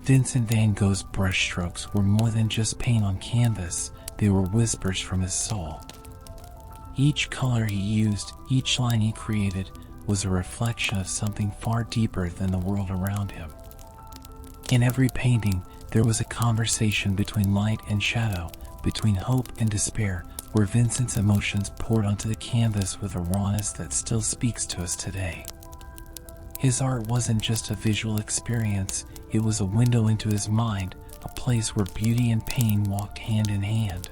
Vincent van Gogh's brushstrokes were more than just paint on canvas, they were whispers from his soul. Each color he used, each line he created, was a reflection of something far deeper than the world around him. In every painting, there was a conversation between light and shadow, between hope and despair, where Vincent's emotions poured onto the canvas with a rawness that still speaks to us today. His art wasn't just a visual experience, it was a window into his mind, a place where beauty and pain walked hand in hand.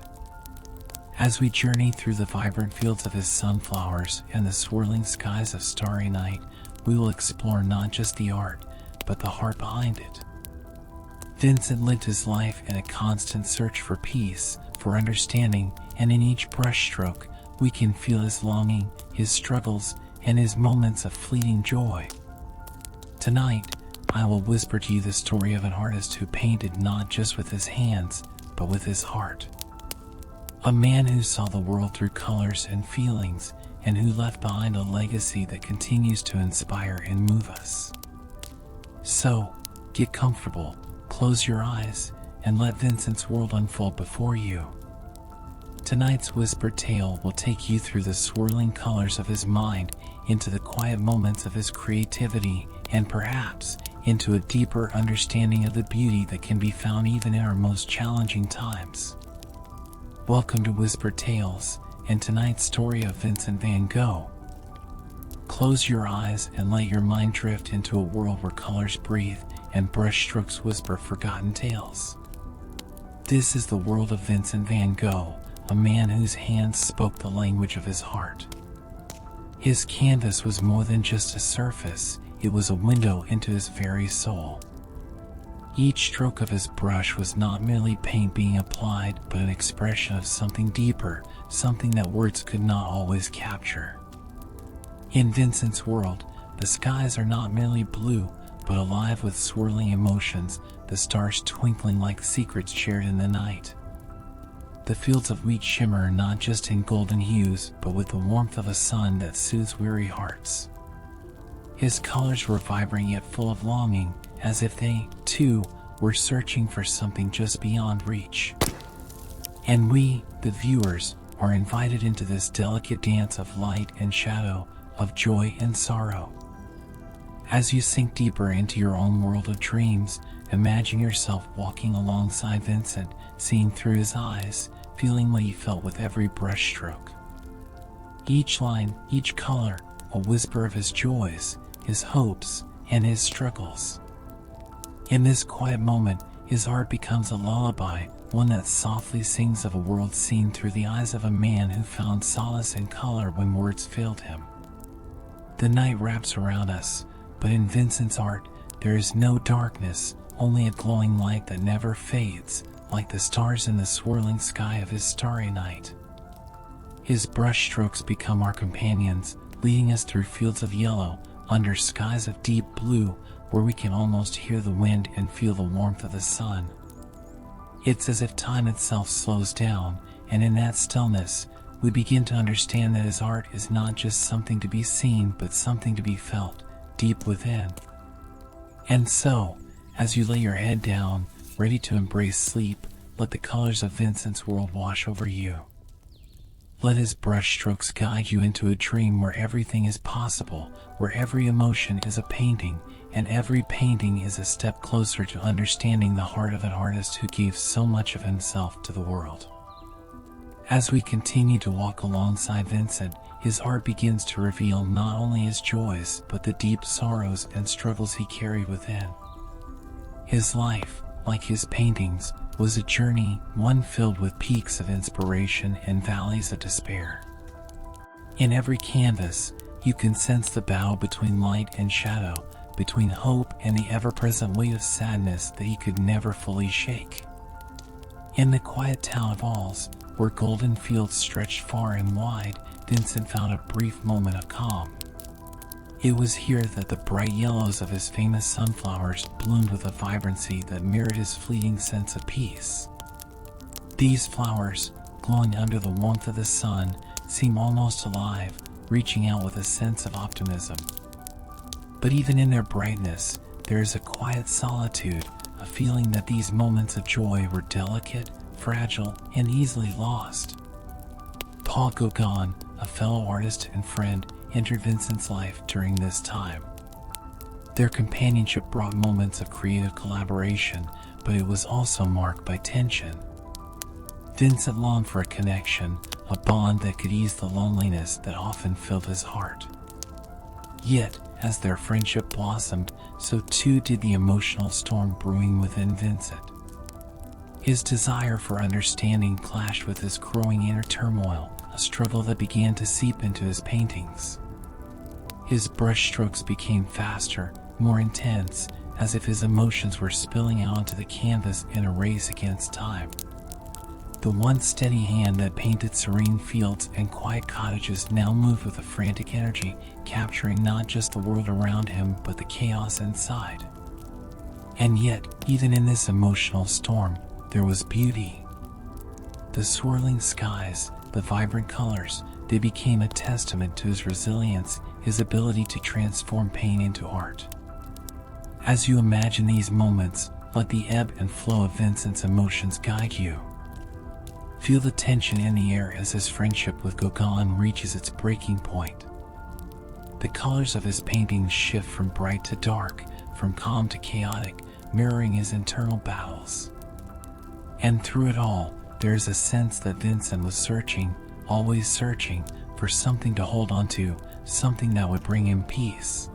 As we journey through the vibrant fields of his sunflowers and the swirling skies of Starry Night, we will explore not just the art, but the heart behind it. Vincent lived his life in a constant search for peace, for understanding, and in each brushstroke, we can feel his longing, his struggles, and his moments of fleeting joy. Tonight, I will whisper to you the story of an artist who painted not just with his hands, but with his heart. A man who saw the world through colors and feelings, and who left behind a legacy that continues to inspire and move us. So, get comfortable, close your eyes, and let Vincent's world unfold before you. Tonight's whispered tale will take you through the swirling colors of his mind, into the quiet moments of his creativity, and perhaps into a deeper understanding of the beauty that can be found even in our most challenging times. Welcome to Whispered Tales, and tonight's story of Vincent van Gogh. Close your eyes and let your mind drift into a world where colors breathe and brushstrokes whisper forgotten tales. This is the world of Vincent van Gogh, a man whose hands spoke the language of his heart. His canvas was more than just a surface, it was a window into his very soul. Each stroke of his brush was not merely paint being applied, but an expression of something deeper, something that words could not always capture. In Vincent's world, the skies are not merely blue, but alive with swirling emotions, the stars twinkling like secrets shared in the night. The fields of wheat shimmer not just in golden hues, but with the warmth of a sun that soothes weary hearts. His colors were vibrant yet full of longing, as if they, too, were searching for something just beyond reach. And we, the viewers, are invited into this delicate dance of light and shadow, of joy and sorrow. As you sink deeper into your own world of dreams, imagine yourself walking alongside Vincent, seeing through his eyes, feeling what he felt with every brushstroke. Each line, each color, a whisper of his joys, his hopes, and his struggles. In this quiet moment, his art becomes a lullaby, one that softly sings of a world seen through the eyes of a man who found solace in color when words failed him. The night wraps around us, but in Vincent's art, there is no darkness, only a glowing light that never fades, like the stars in the swirling sky of his Starry Night. His brushstrokes become our companions, leading us through fields of yellow, under skies of deep blue, where we can almost hear the wind and feel the warmth of the sun. It's as if time itself slows down, and in that stillness, we begin to understand that his art is not just something to be seen, but something to be felt, deep within. And so, as you lay your head down, ready to embrace sleep, let the colors of Vincent's world wash over you. Let his brushstrokes guide you into a dream where everything is possible, where every emotion is a painting, and every painting is a step closer to understanding the heart of an artist who gave so much of himself to the world. As we continue to walk alongside Vincent, his art begins to reveal not only his joys, but the deep sorrows and struggles he carried within. His life, like his paintings, was a journey, one filled with peaks of inspiration and valleys of despair. In every canvas, you can sense the battle between light and shadow, between hope and the ever-present weight of sadness that he could never fully shake. In the quiet town of Auvers, where golden fields stretched far and wide, Vincent found a brief moment of calm. It was here that the bright yellows of his famous sunflowers bloomed with a vibrancy that mirrored his fleeting sense of peace. These flowers, glowing under the warmth of the sun, seem almost alive, reaching out with a sense of optimism. But even in their brightness, there is a quiet solitude, a feeling that these moments of joy were delicate, fragile, and easily lost. Paul Gauguin, a fellow artist and friend, entered Vincent's life during this time. Their companionship brought moments of creative collaboration, but it was also marked by tension. Vincent longed for a connection, a bond that could ease the loneliness that often filled his heart. Yet, as their friendship blossomed, so too did the emotional storm brewing within Vincent. His desire for understanding clashed with his growing inner turmoil, a struggle that began to seep into his paintings. His brushstrokes became faster, more intense, as if his emotions were spilling out onto the canvas in a race against time. The once steady hand that painted serene fields and quiet cottages now moved with a frantic energy, capturing not just the world around him but the chaos inside. And yet, even in this emotional storm, there was beauty. The swirling skies, the vibrant colors, they became a testament to his resilience, his ability to transform pain into art. As you imagine these moments, let the ebb and flow of Vincent's emotions guide you. Feel the tension in the air as his friendship with Gauguin reaches its breaking point. The colors of his paintings shift from bright to dark, from calm to chaotic, mirroring his internal battles. And through it all, there is a sense that Vincent was searching, always searching, for something to hold on to, something that would bring him peace.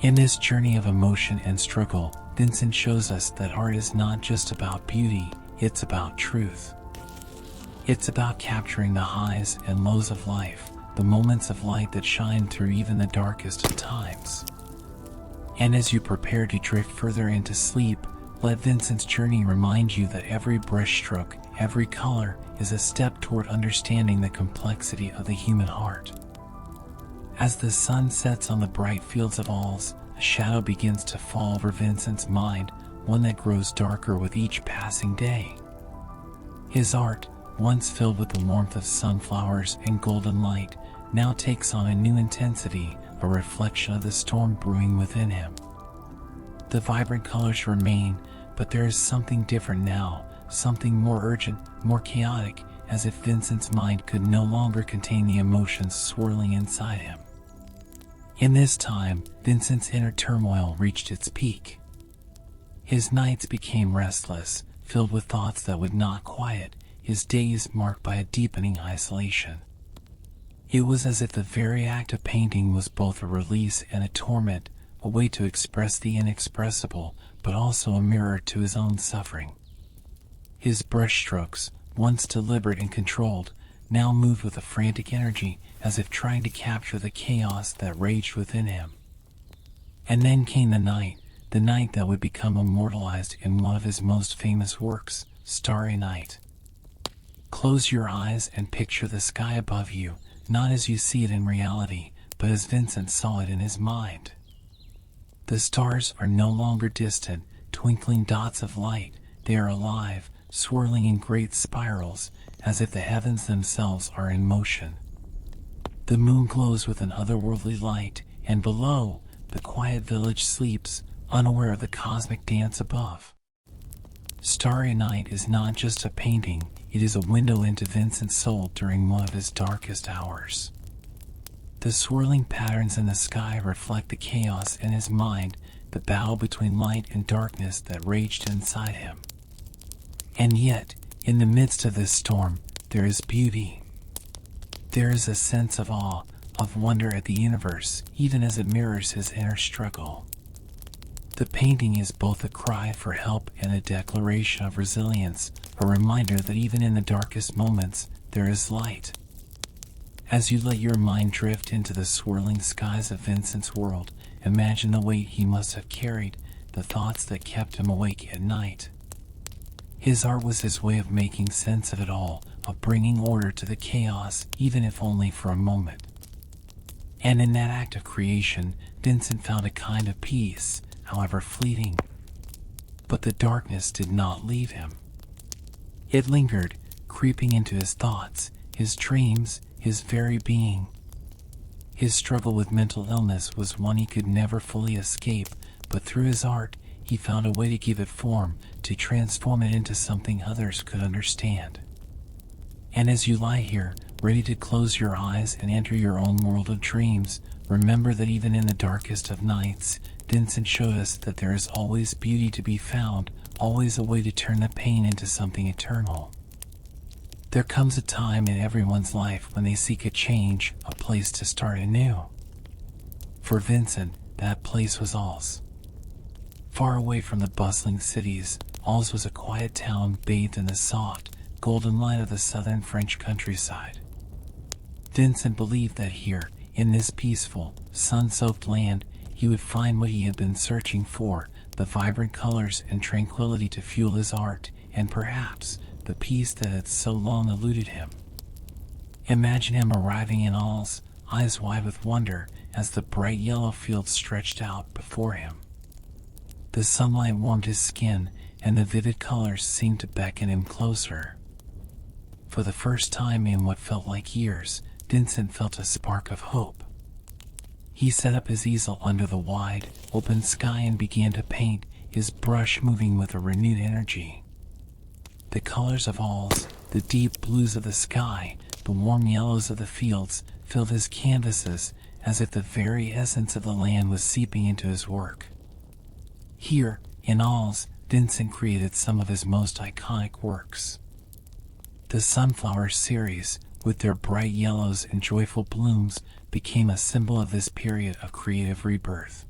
In this journey of emotion and struggle, Vincent shows us that art is not just about beauty, it's about truth. It's about capturing the highs and lows of life, the moments of light that shine through even the darkest of times. And as you prepare to drift further into sleep, let Vincent's journey remind you that every brushstroke, every color, is a step toward understanding the complexity of the human heart. As the sun sets on the bright fields of Auvers, a shadow begins to fall over Vincent's mind, one that grows darker with each passing day. His art, once filled with the warmth of sunflowers and golden light, now takes on a new intensity, a reflection of the storm brewing within him. The vibrant colors remain, but there is something different now, something more urgent, more chaotic, as if Vincent's mind could no longer contain the emotions swirling inside him. In this time, Vincent's inner turmoil reached its peak. His nights became restless, filled with thoughts that would not quiet, his days marked by a deepening isolation. It was as if the very act of painting was both a release and a torment, a way to express the inexpressible, but also a mirror to his own suffering. His brushstrokes, once deliberate and controlled, now moved with a frantic energy, as if trying to capture the chaos that raged within him. And then came the night that would become immortalized in one of his most famous works, Starry Night. Close your eyes and picture the sky above you, not as you see it in reality, but as Vincent saw it in his mind. The stars are no longer distant, twinkling dots of light. They are alive, swirling in great spirals, as if the heavens themselves are in motion. The moon glows with an otherworldly light, and below, the quiet village sleeps, unaware of the cosmic dance above. Starry Night is not just a painting, it is a window into Vincent's soul during one of his darkest hours. The swirling patterns in the sky reflect the chaos in his mind, the battle between light and darkness that raged inside him. And yet, in the midst of this storm, there is beauty. There is a sense of awe, of wonder at the universe, even as it mirrors his inner struggle. The painting is both a cry for help and a declaration of resilience, a reminder that even in the darkest moments, there is light. As you let your mind drift into the swirling skies of Vincent's world, imagine the weight he must have carried, the thoughts that kept him awake at night. His art was his way of making sense of it all, of bringing order to the chaos, even if only for a moment. And in that act of creation, Vincent found a kind of peace, however fleeting. But the darkness did not leave him. It lingered, creeping into his thoughts, his dreams, his very being. His struggle with mental illness was one he could never fully escape, but through his art, he found a way to give it form, to transform it into something others could understand. And as you lie here, ready to close your eyes and enter your own world of dreams, remember that even in the darkest of nights, Vincent showed us that there is always beauty to be found, always a way to turn the pain into something eternal. There comes a time in everyone's life when they seek a change, a place to start anew. For Vincent, that place was Auvers. Far away from the bustling cities, Auvers was a quiet town bathed in the soft, golden light of the southern French countryside. Vincent believed that here, in this peaceful, sun-soaked land, he would find what he had been searching for, the vibrant colors and tranquility to fuel his art, and perhaps the peace that had so long eluded him. Imagine him arriving in Auvers, eyes wide with wonder, as the bright yellow fields stretched out before him. The sunlight warmed his skin, and the vivid colors seemed to beckon him closer. For the first time in what felt like years, Vincent felt a spark of hope. He set up his easel under the wide, open sky and began to paint, his brush moving with a renewed energy. The colors of Auvers, the deep blues of the sky, the warm yellows of the fields, filled his canvases, as if the very essence of the land was seeping into his work. Here, in Auvers, Vincent created some of his most iconic works. The Sunflower series, with their bright yellows and joyful blooms, became a symbol of this period of creative rebirth.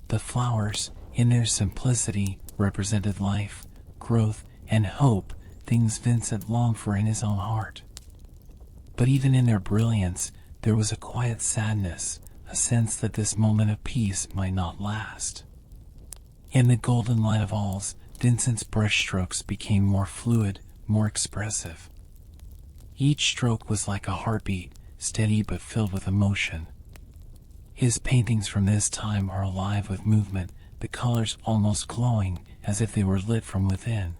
The flowers, in their simplicity, represented life, growth, and hope, things Vincent longed for in his own heart. But even in their brilliance, there was a quiet sadness, a sense that this moment of peace might not last. In the golden light of Auvers, Vincent's brushstrokes became more fluid, more expressive. Each stroke was like a heartbeat, steady but filled with emotion. His paintings from this time are alive with movement, the colors almost glowing, as if they were lit from within.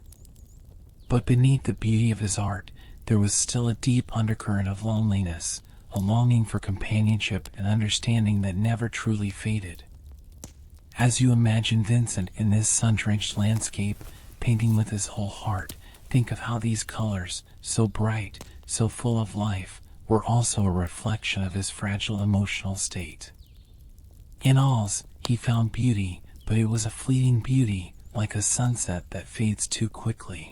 But beneath the beauty of his art, there was still a deep undercurrent of loneliness, a longing for companionship and understanding that never truly faded. As you imagine Vincent in this sun-drenched landscape, painting with his whole heart, think of how these colors, so bright, so full of life, were also a reflection of his fragile emotional state. In Auvers, he found beauty, but it was a fleeting beauty, like a sunset that fades too quickly.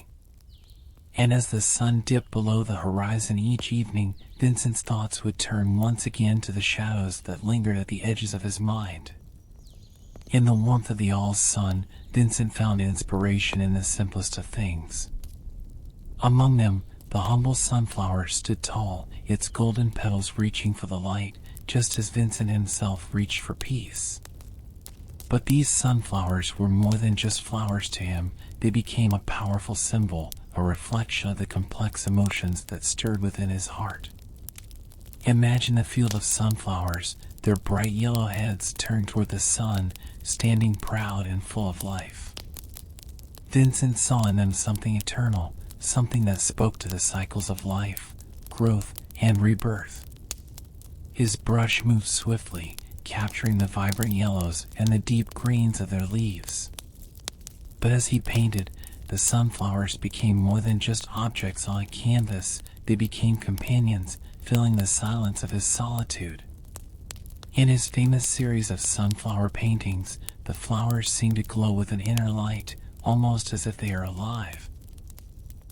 And as the sun dipped below the horizon each evening, Vincent's thoughts would turn once again to the shadows that lingered at the edges of his mind. In the warmth of the Auvers sun, Vincent found inspiration in the simplest of things. Among them, the humble sunflower stood tall, its golden petals reaching for the light, just as Vincent himself reached for peace. But these sunflowers were more than just flowers to him. They became a powerful symbol, a reflection of the complex emotions that stirred within his heart. Imagine a field of sunflowers, their bright yellow heads turned toward the sun, standing proud and full of life. Vincent saw in them something eternal, something that spoke to the cycles of life, growth, and rebirth. His brush moved swiftly, capturing the vibrant yellows and the deep greens of their leaves. But as he painted, the sunflowers became more than just objects on a canvas. They became companions, filling the silence of his solitude. In his famous series of sunflower paintings, the flowers seem to glow with an inner light, almost as if they are alive.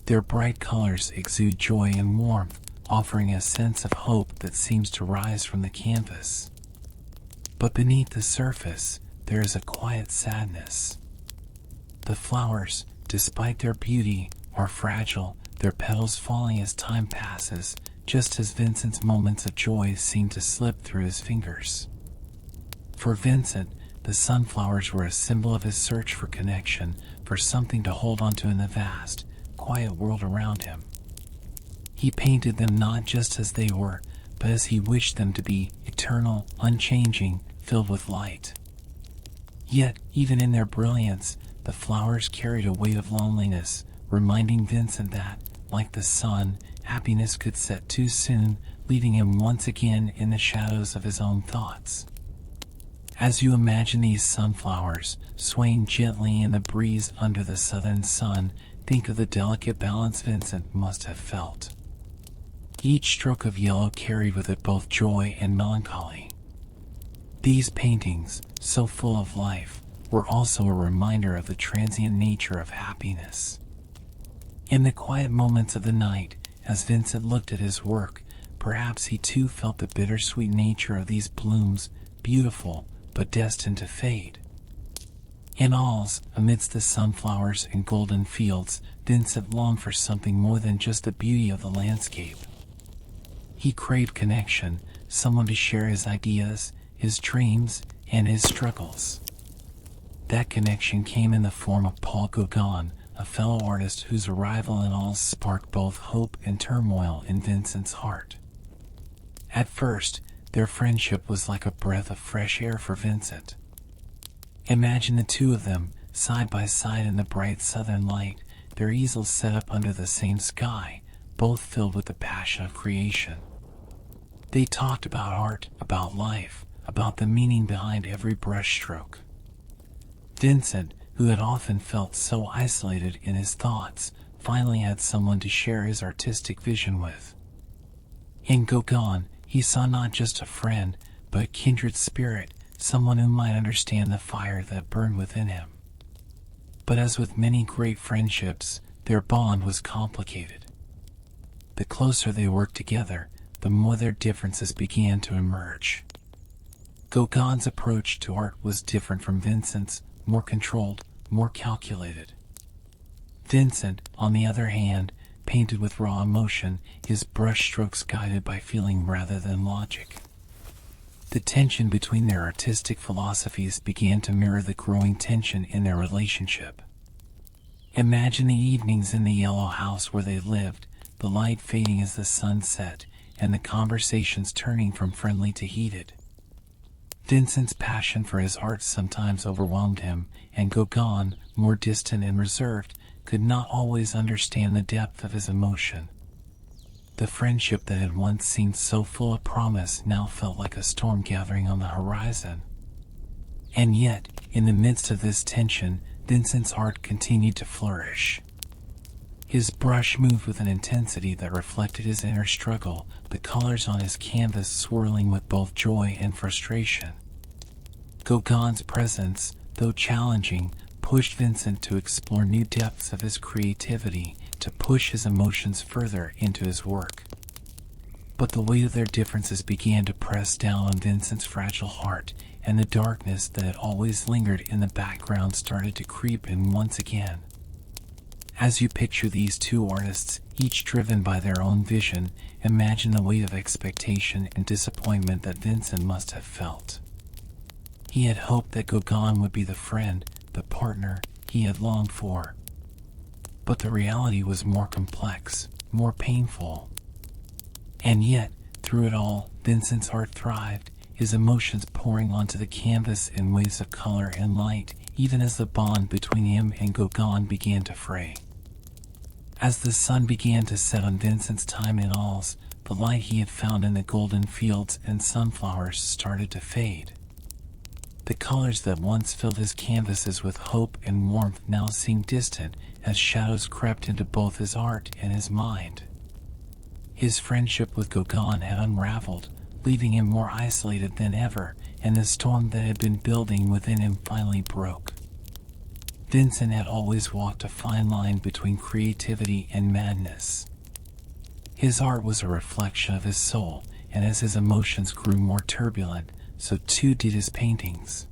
Their bright colors exude joy and warmth, offering a sense of hope that seems to rise from the canvas. But beneath the surface, there is a quiet sadness. The flowers, despite their beauty, are fragile, their petals falling as time passes, just as Vincent's moments of joy seem to slip through his fingers. For Vincent, the sunflowers were a symbol of his search for connection, for something to hold onto in the vast, quiet world around him. He painted them not just as they were, but as he wished them to be, eternal, unchanging, filled with light. Yet, even in their brilliance, the flowers carried a weight of loneliness, reminding Vincent that, like the sun, happiness could set too soon, leaving him once again in the shadows of his own thoughts. As you imagine these sunflowers swaying gently in the breeze under the southern sun, think of the delicate balance Vincent must have felt. Each stroke of yellow carried with it both joy and melancholy. These paintings, so full of life, were also a reminder of the transient nature of happiness. In the quiet moments of the night, as Vincent looked at his work, perhaps he too felt the bittersweet nature of these blooms, beautiful but destined to fade. In Auvers, amidst the sunflowers and golden fields, Vincent longed for something more than just the beauty of the landscape. He craved connection, someone to share his ideas, his dreams, and his struggles. That connection came in the form of Paul Gauguin, a fellow artist whose arrival in Auvers sparked both hope and turmoil in Vincent's heart. At first, their friendship was like a breath of fresh air for Vincent. Imagine the two of them, side by side in the bright southern light, their easels set up under the same sky, both filled with the passion of creation. They talked about art, about life, about the meaning behind every brushstroke. Vincent, who had often felt so isolated in his thoughts, finally had someone to share his artistic vision with. In Gauguin, he saw not just a friend, but a kindred spirit, someone who might understand the fire that burned within him. But as with many great friendships, their bond was complicated. The closer they worked together, the more their differences began to emerge. Gauguin's approach to art was different from Vincent's, more controlled, more calculated. Vincent, on the other hand, painted with raw emotion, his brushstrokes guided by feeling rather than logic. The tension between their artistic philosophies began to mirror the growing tension in their relationship. Imagine the evenings in the yellow house where they lived, the light fading as the sun set, and the conversations turning from friendly to heated. Vincent's passion for his art sometimes overwhelmed him, and Gauguin, more distant and reserved, could not always understand the depth of his emotion. The friendship that had once seemed so full of promise now felt like a storm gathering on the horizon. And yet, in the midst of this tension, Vincent's art continued to flourish. His brush moved with an intensity that reflected his inner struggle, the colors on his canvas swirling with both joy and frustration. Gauguin's presence, though challenging, pushed Vincent to explore new depths of his creativity, to push his emotions further into his work. But the weight of their differences began to press down on Vincent's fragile heart, and the darkness that had always lingered in the background started to creep in once again. As you picture these two artists, each driven by their own vision, imagine the weight of expectation and disappointment that Vincent must have felt. He had hoped that Gauguin would be the friend, the partner he had longed for. But the reality was more complex, more painful. And yet, through it all, Vincent's art thrived, his emotions pouring onto the canvas in waves of color and light, even as the bond between him and Gauguin began to fray. As the sun began to set on Vincent's time in Auvers, the light he had found in the golden fields and sunflowers started to fade. The colors that once filled his canvases with hope and warmth now seemed distant as shadows crept into both his art and his mind. His friendship with Gauguin had unraveled, leaving him more isolated than ever, and the storm that had been building within him finally broke. Vincent had always walked a fine line between creativity and madness. His art was a reflection of his soul, and as his emotions grew more turbulent, so too did his paintings.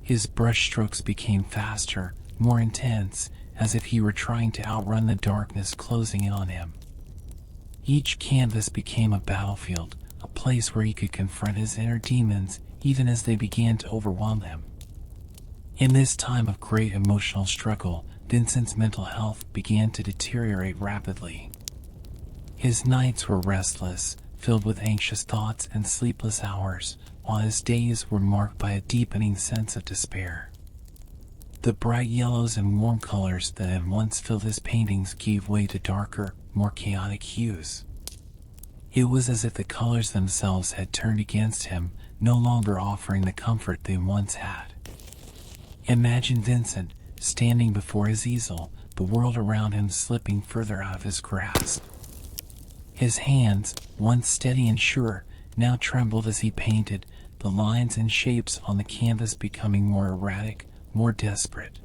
His brushstrokes became faster, more intense, as if he were trying to outrun the darkness closing in on him. Each canvas became a battlefield, a place where he could confront his inner demons, even as they began to overwhelm him. In this time of great emotional struggle, Vincent's mental health began to deteriorate rapidly. His nights were restless, filled with anxious thoughts and sleepless hours, while his days were marked by a deepening sense of despair. The bright yellows and warm colors that had once filled his paintings gave way to darker, more chaotic hues. It was as if the colors themselves had turned against him, no longer offering the comfort they once had. Imagine Vincent standing before his easel, the world around him slipping further out of his grasp. His hands, once steady and sure, now trembled as he painted, the lines and shapes on the canvas becoming more erratic, more desperate.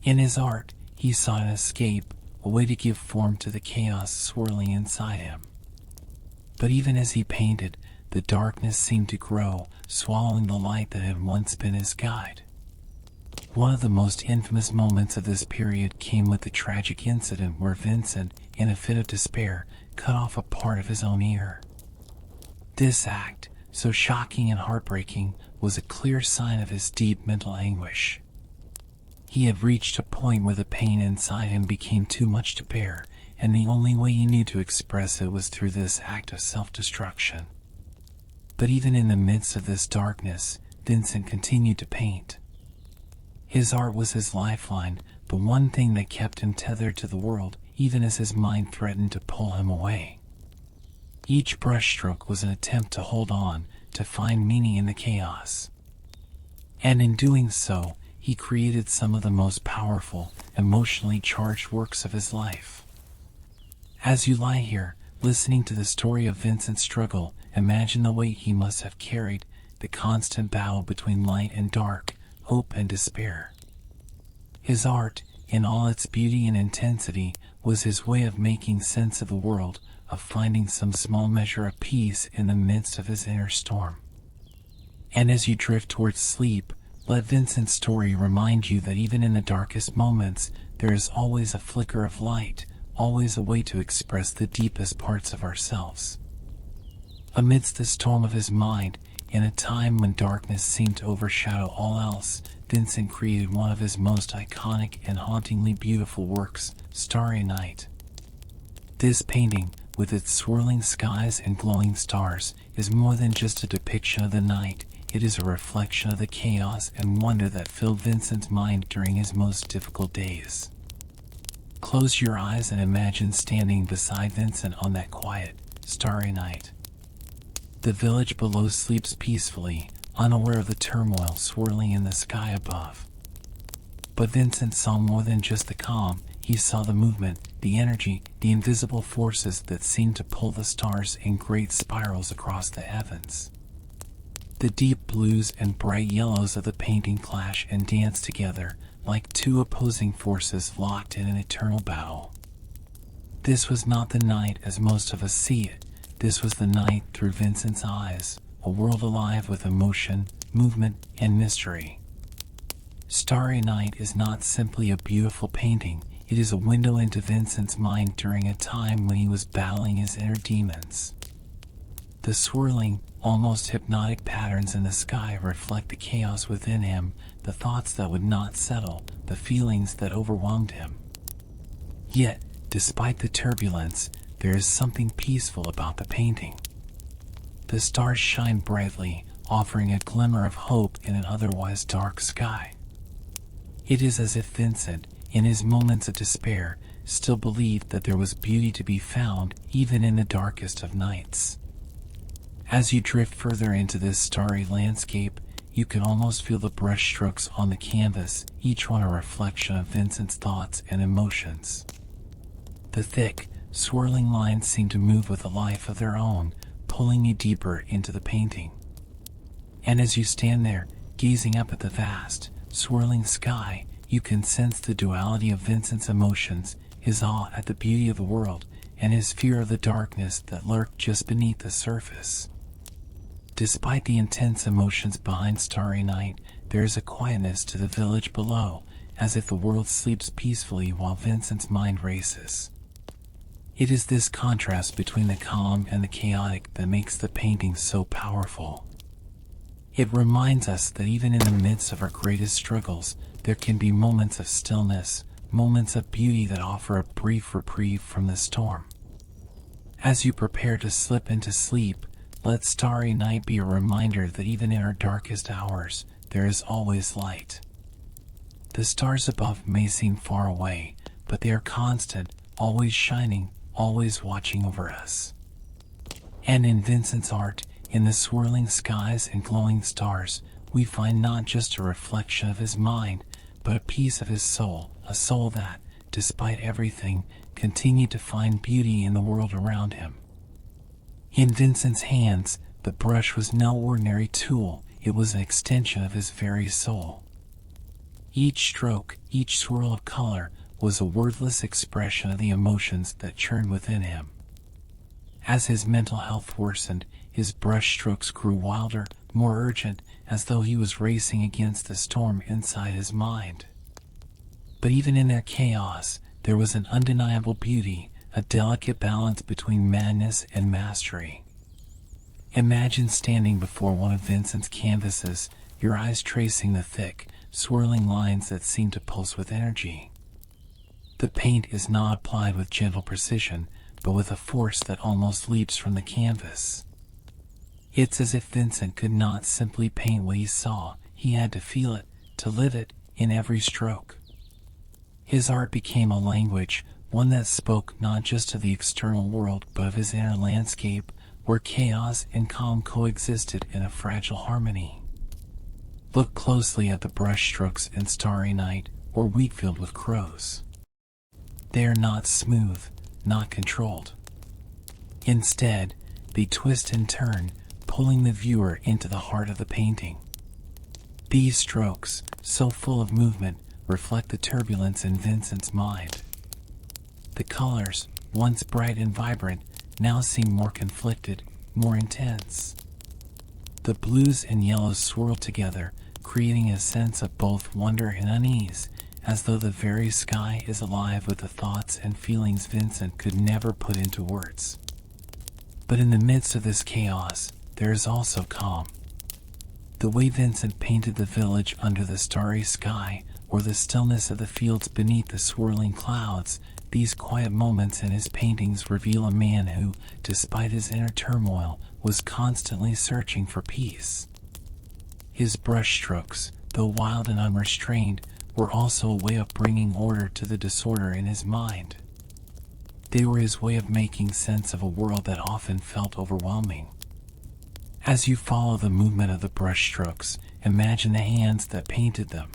In his art, he saw an escape, a way to give form to the chaos swirling inside him. But even as he painted, the darkness seemed to grow, swallowing the light that had once been his guide. One of the most infamous moments of this period came with the tragic incident where Vincent, in a fit of despair, cut off a part of his own ear. This act, so shocking and heartbreaking, was a clear sign of his deep mental anguish. He had reached a point where the pain inside him became too much to bear, and the only way he knew to express it was through this act of self-destruction. But even in the midst of this darkness, Vincent continued to paint. His art was his lifeline, the one thing that kept him tethered to the world, even as his mind threatened to pull him away. Each brushstroke was an attempt to hold on, to find meaning in the chaos. And in doing so, he created some of the most powerful, emotionally charged works of his life. As you lie here, listening to the story of Vincent's struggle, imagine the weight he must have carried, the constant battle between light and dark, hope and despair. His art, in all its beauty and intensity, was his way of making sense of the world, of finding some small measure of peace in the midst of his inner storm. And as you drift towards sleep, let Vincent's story remind you that even in the darkest moments, there is always a flicker of light, always a way to express the deepest parts of ourselves. Amidst the storm of his mind, in a time when darkness seemed to overshadow all else, Vincent created one of his most iconic and hauntingly beautiful works, Starry Night. This painting, with its swirling skies and glowing stars, is more than just a depiction of the night. It is a reflection of the chaos and wonder that filled Vincent's mind during his most difficult days. Close your eyes and imagine standing beside Vincent on that quiet, starry night. The village below sleeps peacefully, unaware of the turmoil swirling in the sky above. But Vincent saw more than just the calm. He saw the movement, the energy, the invisible forces that seemed to pull the stars in great spirals across the heavens. The deep blues and bright yellows of the painting clash and dance together, like two opposing forces locked in an eternal battle. This was not the night as most of us see it. This was the night through Vincent's eyes, a world alive with emotion, movement, and mystery. Starry Night is not simply a beautiful painting, it is a window into Vincent's mind during a time when he was battling his inner demons. The swirling, almost hypnotic patterns in the sky reflect the chaos within him, the thoughts that would not settle, the feelings that overwhelmed him. Yet, despite the turbulence, there is something peaceful about the painting. The stars shine brightly, offering a glimmer of hope in an otherwise dark sky. It is as if Vincent, in his moments of despair, still believed that there was beauty to be found even in the darkest of nights. As you drift further into this starry landscape, you can almost feel the brushstrokes on the canvas, each one a reflection of Vincent's thoughts and emotions. The thick, swirling lines seem to move with a life of their own, pulling you deeper into the painting. And as you stand there, gazing up at the vast, swirling sky, you can sense the duality of Vincent's emotions, his awe at the beauty of the world, and his fear of the darkness that lurked just beneath the surface. Despite the intense emotions behind Starry Night, there is a quietness to the village below, as if the world sleeps peacefully while Vincent's mind races. It is this contrast between the calm and the chaotic that makes the painting so powerful. It reminds us that even in the midst of our greatest struggles, there can be moments of stillness, moments of beauty that offer a brief reprieve from the storm. As you prepare to slip into sleep, let Starry Night be a reminder that even in our darkest hours, there is always light. The stars above may seem far away, but they are constant, always shining, always watching over us. And in Vincent's art, In the swirling skies and glowing stars, we find not just a reflection of his mind, but a piece of his soul, a soul that, despite everything, continued to find beauty in the world around him. In Vincent's hands, the brush was no ordinary tool, it was an extension of his very soul. Each stroke, each swirl of color, was a wordless expression of the emotions that churned within him. As his mental health worsened, his brush strokes grew wilder, more urgent, as though he was racing against the storm inside his mind. But even in their chaos, there was an undeniable beauty, a delicate balance between madness and mastery. Imagine standing before one of Vincent's canvases, your eyes tracing the thick, swirling lines that seem to pulse with energy. The paint is not applied with gentle precision, but with a force that almost leaps from the canvas. It's as if Vincent could not simply paint what he saw, he had to feel it, to live it, in every stroke. His art became a language, one that spoke not just of the external world but of his inner landscape, where chaos and calm coexisted in a fragile harmony. Look closely at the brushstrokes in Starry Night or Wheat Field with Crows. They are not smooth, not controlled. Instead, they twist and turn, pulling the viewer into the heart of the painting. These strokes, so full of movement, reflect the turbulence in Vincent's mind. The colors, once bright and vibrant, now seem more conflicted, more intense. The blues and yellows swirl together, creating a sense of both wonder and unease, as though the very sky is alive with the thoughts and feelings Vincent could never put into words. But in the midst of this chaos, there is also calm. The way Vincent painted the village under the starry sky, or the stillness of the fields beneath the swirling clouds, these quiet moments in his paintings reveal a man who, despite his inner turmoil, was constantly searching for peace. His brushstrokes, though wild and unrestrained, were also a way of bringing order to the disorder in his mind. They were his way of making sense of a world that often felt overwhelming. As you follow the movement of the brushstrokes, imagine the hands that painted them.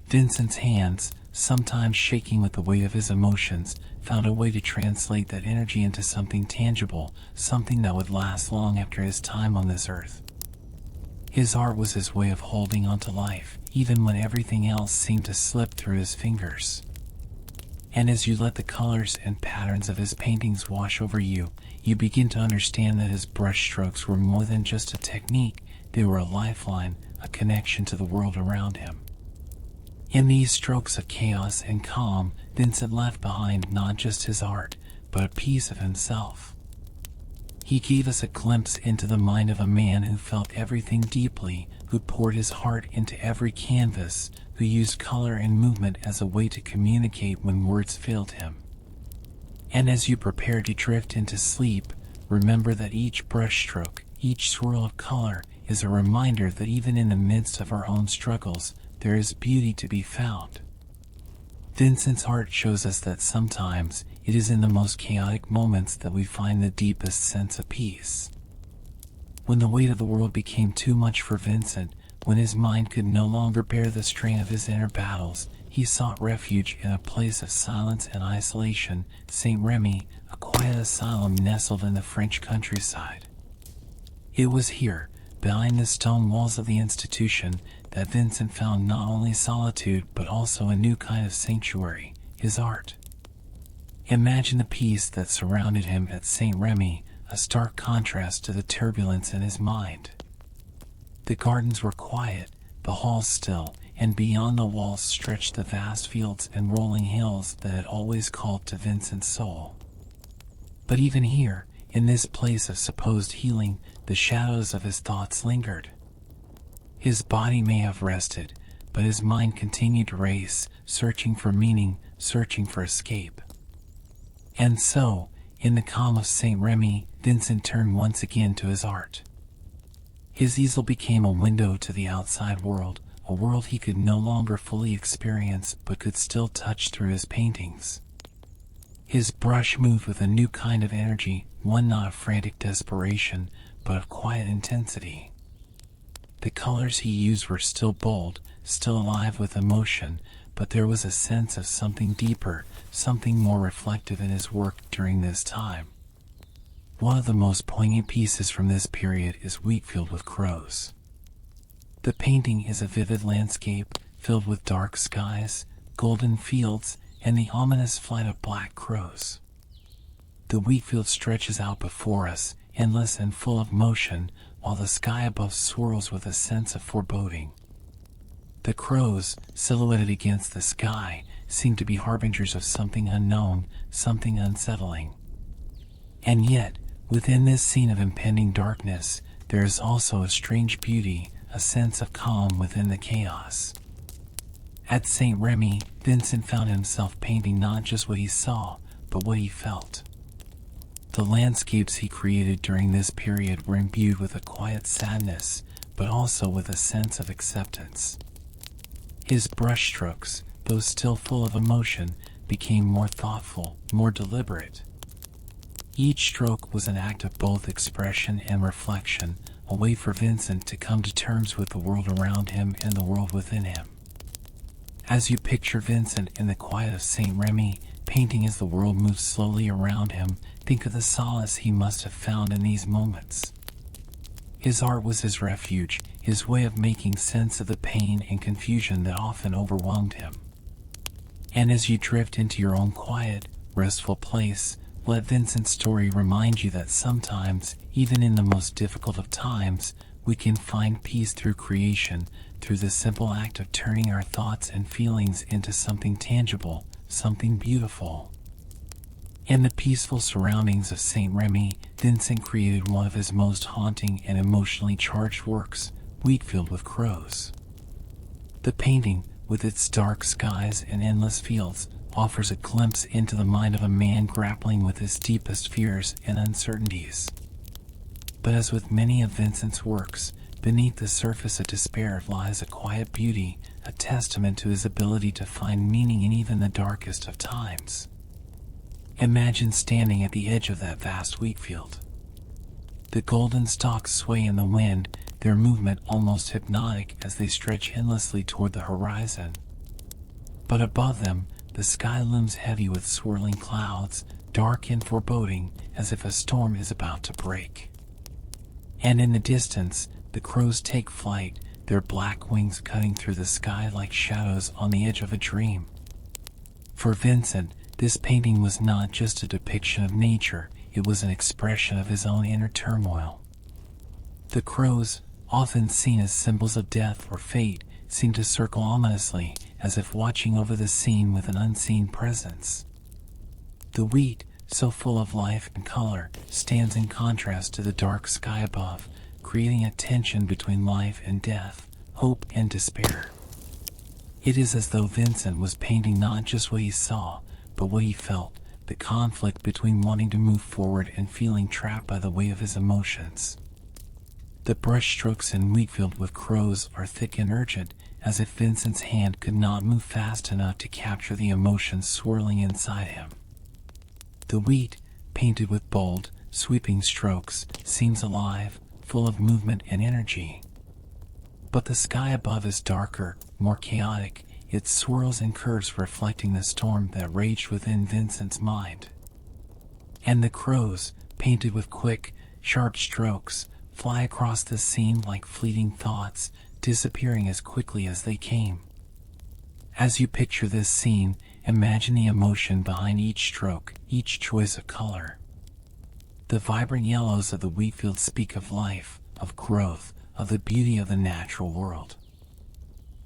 Vincent's hands, sometimes shaking with the weight of his emotions, found a way to translate that energy into something tangible, something that would last long after his time on this earth. His art was his way of holding on to life, even when everything else seemed to slip through his fingers. And as you let the colors and patterns of his paintings wash over you, you begin to understand that his brushstrokes were more than just a technique, they were a lifeline, a connection to the world around him. In these strokes of chaos and calm, Vincent left behind not just his art, but a piece of himself. He gave us a glimpse into the mind of a man who felt everything deeply, who poured his heart into every canvas, who used color and movement as a way to communicate when words failed him. And as you prepare to drift into sleep, remember that each brushstroke, each swirl of color, is a reminder that even in the midst of our own struggles, there is beauty to be found. Vincent's art shows us that sometimes it is in the most chaotic moments that we find the deepest sense of peace. When the weight of the world became too much for Vincent, when his mind could no longer bear the strain of his inner battles, he sought refuge in a place of silence and isolation, Saint Remy, a quiet asylum nestled in the French countryside. It was here, behind the stone walls of the institution, that Vincent found not only solitude but also a new kind of sanctuary, his art. Imagine the peace that surrounded him at Saint Remy, a stark contrast to the turbulence in his mind. The gardens were quiet, the halls still, and beyond the walls stretched the vast fields and rolling hills that had always called to Vincent's soul. But even here, in this place of supposed healing, the shadows of his thoughts lingered. His body may have rested, but his mind continued to race, searching for meaning, searching for escape. And so, in the calm of Saint Remy, Vincent turned once again to his art. His easel became a window to the outside world, a world he could no longer fully experience but could still touch through his paintings. His brush moved with a new kind of energy, one not of frantic desperation, but of quiet intensity. The colors he used were still bold, still alive with emotion, but there was a sense of something deeper, something more reflective in his work during this time. One of the most poignant pieces from this period is Wheatfield with Crows. The painting is a vivid landscape filled with dark skies, golden fields, and the ominous flight of black crows. The wheatfield stretches out before us, endless and full of motion, while the sky above swirls with a sense of foreboding. The crows, silhouetted against the sky, seem to be harbingers of something unknown, something unsettling. And yet, within this scene of impending darkness, there is also a strange beauty, a sense of calm within the chaos. At St. Remy, Vincent found himself painting not just what he saw, but what he felt. The landscapes he created during this period were imbued with a quiet sadness, but also with a sense of acceptance. His brushstrokes, though still full of emotion, became more thoughtful, more deliberate. Each stroke was an act of both expression and reflection, a way for Vincent to come to terms with the world around him and the world within him. As you picture Vincent in the quiet of St. Remy, painting as the world moves slowly around him, think of the solace he must have found in these moments. His art was his refuge, his way of making sense of the pain and confusion that often overwhelmed him. And as you drift into your own quiet, restful place, let Vincent's story remind you that sometimes, even in the most difficult of times, we can find peace through creation, through the simple act of turning our thoughts and feelings into something tangible, something beautiful. In the peaceful surroundings of St. Remy, Vincent created one of his most haunting and emotionally charged works, Wheatfield with Crows. The painting, with its dark skies and endless fields, offers a glimpse into the mind of a man grappling with his deepest fears and uncertainties. But as with many of Vincent's works, beneath the surface of despair lies a quiet beauty, a testament to his ability to find meaning in even the darkest of times. Imagine standing at the edge of that vast wheatfield. The golden stalks sway in the wind, their movement almost hypnotic as they stretch endlessly toward the horizon. But above them, the sky looms heavy with swirling clouds, dark and foreboding, as if a storm is about to break. And in the distance, the crows take flight, their black wings cutting through the sky like shadows on the edge of a dream. For Vincent, this painting was not just a depiction of nature, it was an expression of his own inner turmoil. The crows, often seen as symbols of death or fate, seemed to circle ominously, as if watching over the scene with an unseen presence. The wheat, so full of life and color, stands in contrast to the dark sky above, creating a tension between life and death, hope and despair. It is as though Vincent was painting not just what he saw, but what he felt, the conflict between wanting to move forward and feeling trapped by the weight of his emotions. The brushstrokes in Wheatfield with Crows are thick and urgent, as if Vincent's hand could not move fast enough to capture the emotions swirling inside him. The wheat, painted with bold, sweeping strokes, seems alive, full of movement and energy. But the sky above is darker, more chaotic, its swirls and curves reflecting the storm that raged within Vincent's mind. And the crows, painted with quick, sharp strokes, fly across the scene like fleeting thoughts, disappearing as quickly as they came. As you picture this scene, imagine the emotion behind each stroke, each choice of color. The vibrant yellows of the wheatfield speak of life, of growth, of the beauty of the natural world.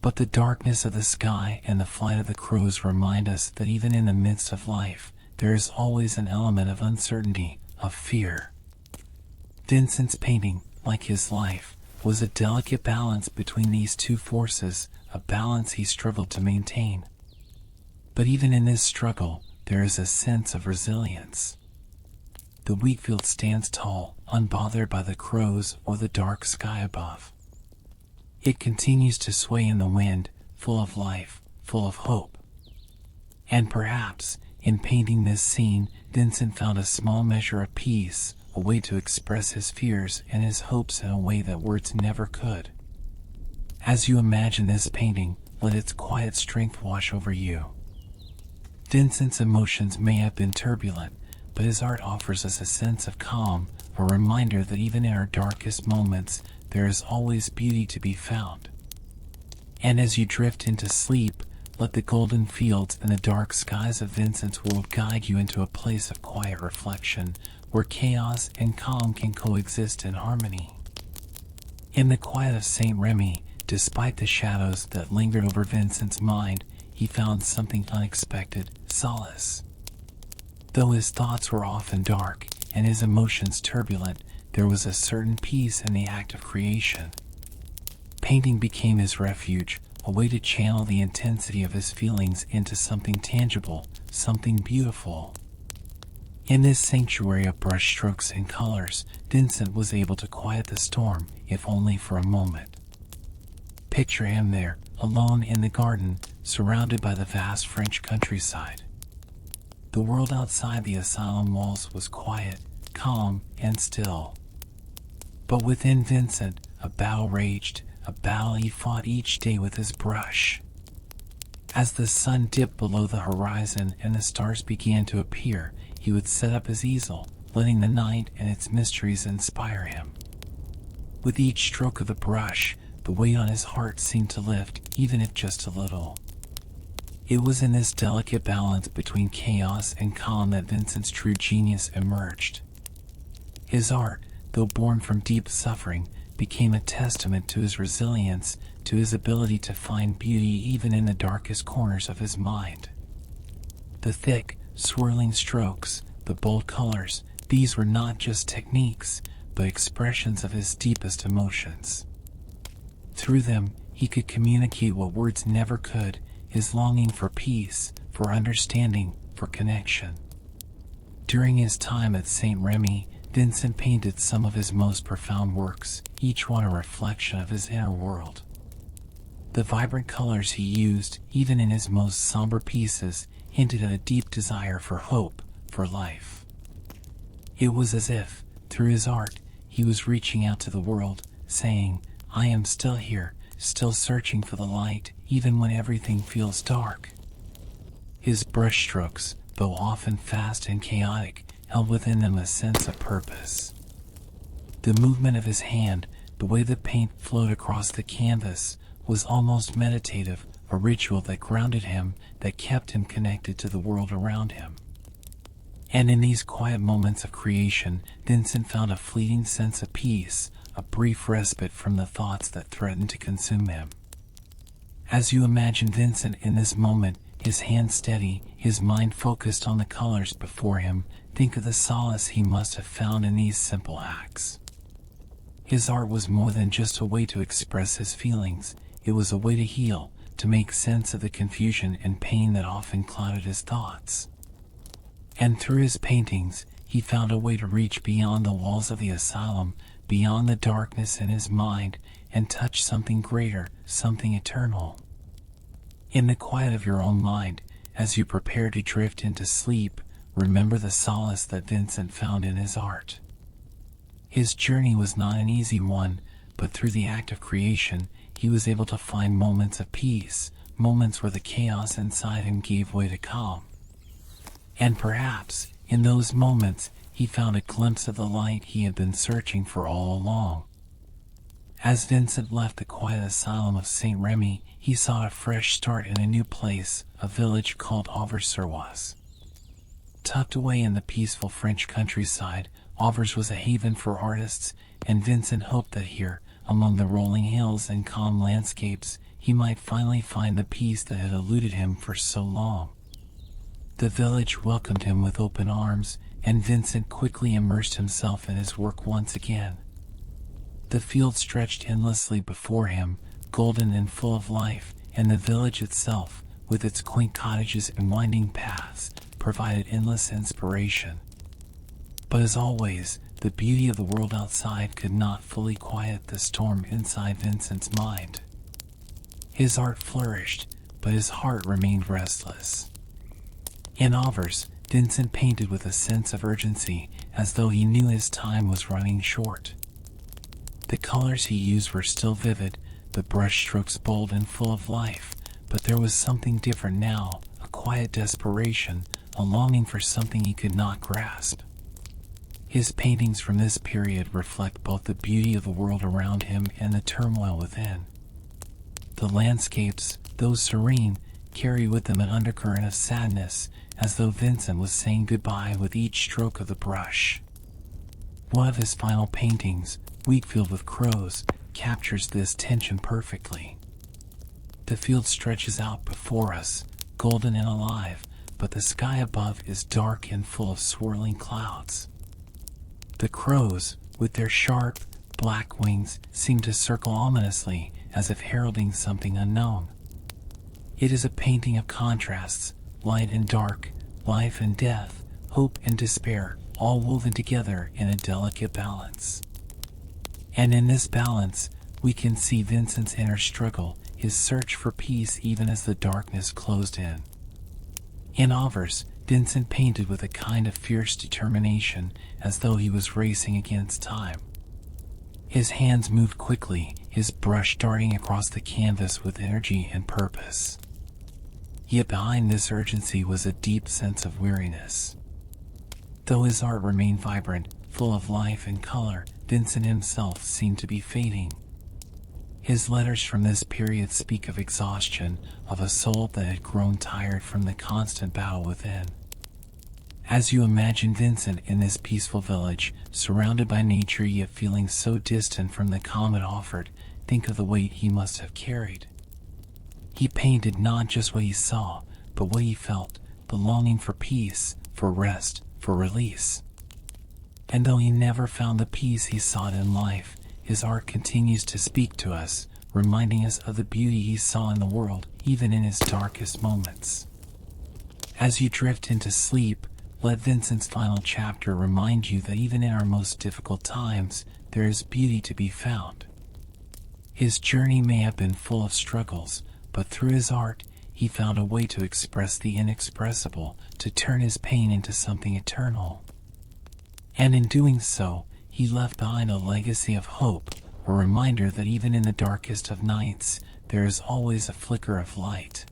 But the darkness of the sky and the flight of the crows remind us that even in the midst of life, there is always an element of uncertainty, of fear. Vincent's painting, like his life, was a delicate balance between these two forces, a balance he struggled to maintain. But even in this struggle, there is a sense of resilience. The wheatfield stands tall, unbothered by the crows or the dark sky above. It continues to sway in the wind, full of life, full of hope. And perhaps, in painting this scene, Vincent found a small measure of peace, a way to express his fears and his hopes in a way that words never could. As you imagine this painting, let its quiet strength wash over you. Vincent's emotions may have been turbulent, but his art offers us a sense of calm, a reminder that even in our darkest moments, there is always beauty to be found. And as you drift into sleep, let the golden fields and the dark skies of Vincent's world guide you into a place of quiet reflection, where chaos and calm can coexist in harmony. In the quiet of Saint Remy, despite the shadows that lingered over Vincent's mind, he found something unexpected: solace. Though his thoughts were often dark and his emotions turbulent, there was a certain peace in the act of creation. Painting became his refuge, a way to channel the intensity of his feelings into something tangible, something beautiful. In this sanctuary of brushstrokes and colors, Vincent was able to quiet the storm, if only for a moment. Picture him there, alone in the garden, surrounded by the vast French countryside. The world outside the asylum walls was quiet, calm, and still. But within Vincent, a battle raged, a battle he fought each day with his brush. As the sun dipped below the horizon and the stars began to appear, he would set up his easel, letting the night and its mysteries inspire him. With each stroke of the brush, the weight on his heart seemed to lift, even if just a little. It was in this delicate balance between chaos and calm that Vincent's true genius emerged. His art, though born from deep suffering, became a testament to his resilience, to his ability to find beauty even in the darkest corners of his mind. The thick, swirling strokes, the bold colors, these were not just techniques, but expressions of his deepest emotions. Through them, he could communicate what words never could: his longing for peace, for understanding, for connection. During his time at Saint Remy, Vincent painted some of his most profound works, each one a reflection of his inner world. The vibrant colors he used, even in his most somber pieces, hinted at a deep desire for hope, for life. It was as if, through his art, he was reaching out to the world, saying, "I am still here, still searching for the light, even when everything feels dark." His brushstrokes, though often fast and chaotic, held within them a sense of purpose. The movement of his hand, the way the paint flowed across the canvas, was almost meditative, a ritual that grounded him, that kept him connected to the world around him. And in these quiet moments of creation, Vincent found a fleeting sense of peace, a brief respite from the thoughts that threatened to consume him. As you imagine Vincent in this moment, his hand steady, his mind focused on the colors before him, think of the solace he must have found in these simple acts. His art was more than just a way to express his feelings, it was a way to heal, to make sense of the confusion and pain that often clouded his thoughts. And through his paintings, he found a way to reach beyond the walls of the asylum, beyond the darkness in his mind, and touch something greater, something eternal. In the quiet of your own mind, as you prepare to drift into sleep, remember the solace that Vincent found in his art. His journey was not an easy one, but through the act of creation, he was able to find moments of peace, moments where the chaos inside him gave way to calm. And perhaps, in those moments, he found a glimpse of the light he had been searching for all along. As Vincent left the quiet asylum of Saint Remy, he saw a fresh start in a new place, a village called Auvers-sur-Oise. Tucked away in the peaceful French countryside, Auvers was a haven for artists, and Vincent hoped that here, among the rolling hills and calm landscapes, he might finally find the peace that had eluded him for so long. The village welcomed him with open arms, and Vincent quickly immersed himself in his work once again. The field stretched endlessly before him, golden and full of life, and the village itself, with its quaint cottages and winding paths, provided endless inspiration. But as always, the beauty of the world outside could not fully quiet the storm inside Vincent's mind. His art flourished, but his heart remained restless. In Auvers, Vincent painted with a sense of urgency, as though he knew his time was running short. The colors he used were still vivid, the brushstrokes bold and full of life, but there was something different now, a quiet desperation, a longing for something he could not grasp. His paintings from this period reflect both the beauty of the world around him and the turmoil within. The landscapes, though serene, carry with them an undercurrent of sadness, as though Vincent was saying goodbye with each stroke of the brush. One of his final paintings, Wheatfield with Crows, captures this tension perfectly. The field stretches out before us, golden and alive, but the sky above is dark and full of swirling clouds. The crows, with their sharp, black wings, seem to circle ominously, as if heralding something unknown. It is a painting of contrasts, light and dark, life and death, hope and despair, all woven together in a delicate balance. And in this balance, we can see Vincent's inner struggle, his search for peace even as the darkness closed in. In Auvers, Vincent painted with a kind of fierce determination, as though he was racing against time. His hands moved quickly, his brush darting across the canvas with energy and purpose. Yet behind this urgency was a deep sense of weariness. Though his art remained vibrant, full of life and color, Vincent himself seemed to be fading. His letters from this period speak of exhaustion, of a soul that had grown tired from the constant battle within. As you imagine Vincent in this peaceful village, surrounded by nature yet feeling so distant from the calm it offered, think of the weight he must have carried. He painted not just what he saw, but what he felt, the longing for peace, for rest, for release. And though he never found the peace he sought in life, his art continues to speak to us, reminding us of the beauty he saw in the world, even in his darkest moments. As you drift into sleep, let Vincent's final chapter remind you that even in our most difficult times, there is beauty to be found. His journey may have been full of struggles, but through his art, he found a way to express the inexpressible, to turn his pain into something eternal. And in doing so, he left behind a legacy of hope, a reminder that even in the darkest of nights, there is always a flicker of light.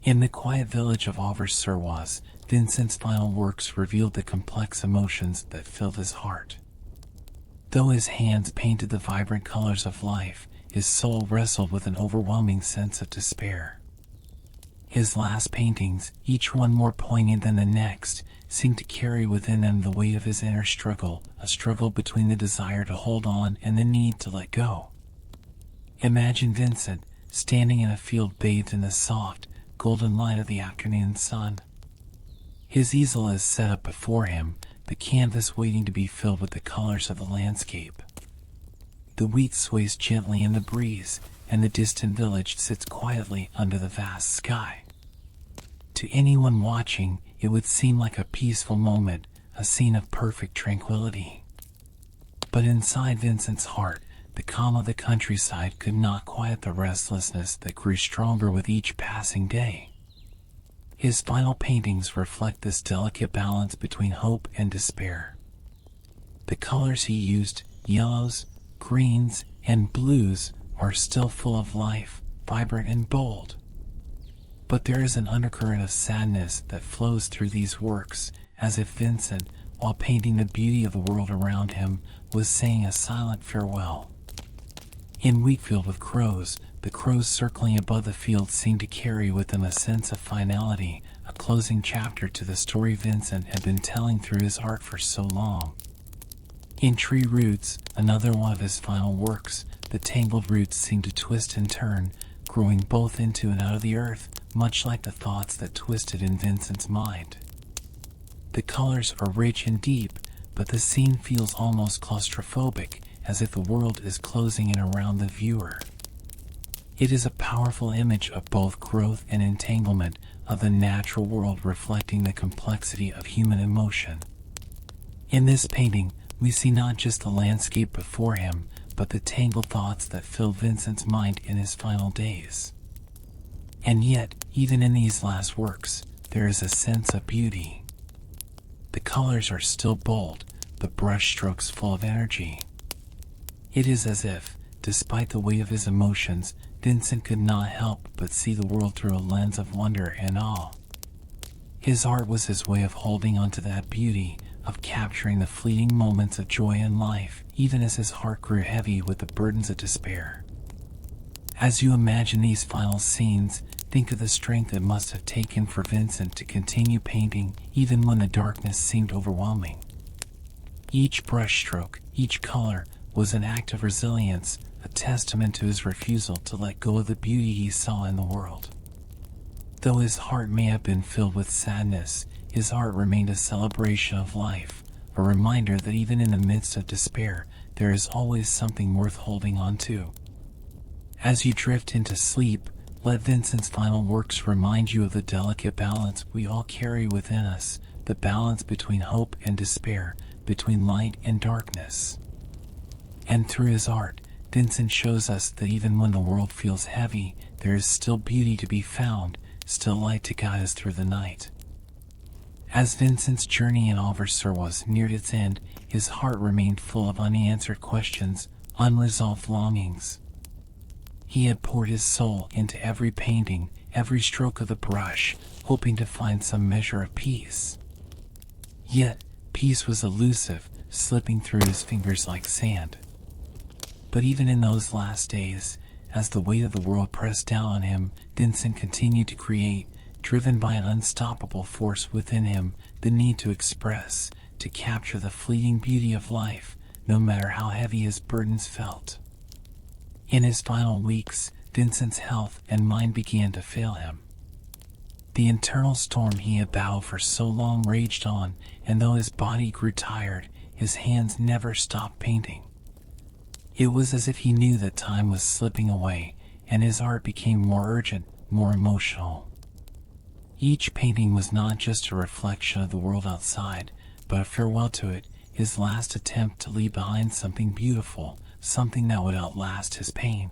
In the quiet village of Auvers-sur-Oise, Vincent's final works revealed the complex emotions that filled his heart. Though his hands painted the vibrant colors of life, his soul wrestled with an overwhelming sense of despair. His last paintings, each one more poignant than the next, seemed to carry within them the weight of his inner struggle, a struggle between the desire to hold on and the need to let go. Imagine Vincent, standing in a field bathed in the soft, golden light of the afternoon sun. His easel is set up before him, the canvas waiting to be filled with the colors of the landscape. The wheat sways gently in the breeze, and the distant village sits quietly under the vast sky. To anyone watching, it would seem like a peaceful moment, a scene of perfect tranquility. But inside Vincent's heart, the calm of the countryside could not quiet the restlessness that grew stronger with each passing day. His final paintings reflect this delicate balance between hope and despair. The colors he used, yellows, greens, and blues, are still full of life, vibrant and bold. But there is an undercurrent of sadness that flows through these works, as if Vincent, while painting the beauty of the world around him, was saying a silent farewell. In Wheatfield with Crows, the crows circling above the field seemed to carry with them a sense of finality, a closing chapter to the story Vincent had been telling through his art for so long. In Tree Roots, another one of his final works, the tangled roots seemed to twist and turn, growing both into and out of the earth, much like the thoughts that twisted in Vincent's mind. The colors are rich and deep, but the scene feels almost claustrophobic, as if the world is closing in around the viewer. It is a powerful image of both growth and entanglement, of the natural world reflecting the complexity of human emotion. In this painting, we see not just the landscape before him, but the tangled thoughts that filled Vincent's mind in his final days. And yet, even in these last works, there is a sense of beauty. The colors are still bold, but brushstrokes full of energy. It is as if, despite the weight of his emotions, Vincent could not help but see the world through a lens of wonder and awe. His art was his way of holding on to that beauty, of capturing the fleeting moments of joy in life, even as his heart grew heavy with the burdens of despair. As you imagine these final scenes, think of the strength it must have taken for Vincent to continue painting, even when the darkness seemed overwhelming. Each brushstroke, each color, was an act of resilience, a testament to his refusal to let go of the beauty he saw in the world. Though his heart may have been filled with sadness, his art remained a celebration of life, a reminder that even in the midst of despair, there is always something worth holding on to. As you drift into sleep, let Vincent's final works remind you of the delicate balance we all carry within us, the balance between hope and despair, between light and darkness. And through his art, Vincent shows us that even when the world feels heavy, there is still beauty to be found, still light to guide us through the night. As Vincent's journey in Auvers-sur-Oise neared its end, his heart remained full of unanswered questions, unresolved longings. He had poured his soul into every painting, every stroke of the brush, hoping to find some measure of peace. Yet, peace was elusive, slipping through his fingers like sand. But even in those last days, as the weight of the world pressed down on him, Vincent continued to create, driven by an unstoppable force within him, the need to express, to capture the fleeting beauty of life, no matter how heavy his burdens felt. In his final weeks, Vincent's health and mind began to fail him. The internal storm he had battled for so long raged on, and though his body grew tired, his hands never stopped painting. It was as if he knew that time was slipping away, and his art became more urgent, more emotional. Each painting was not just a reflection of the world outside, but a farewell to it, his last attempt to leave behind something beautiful, something that would outlast his pain.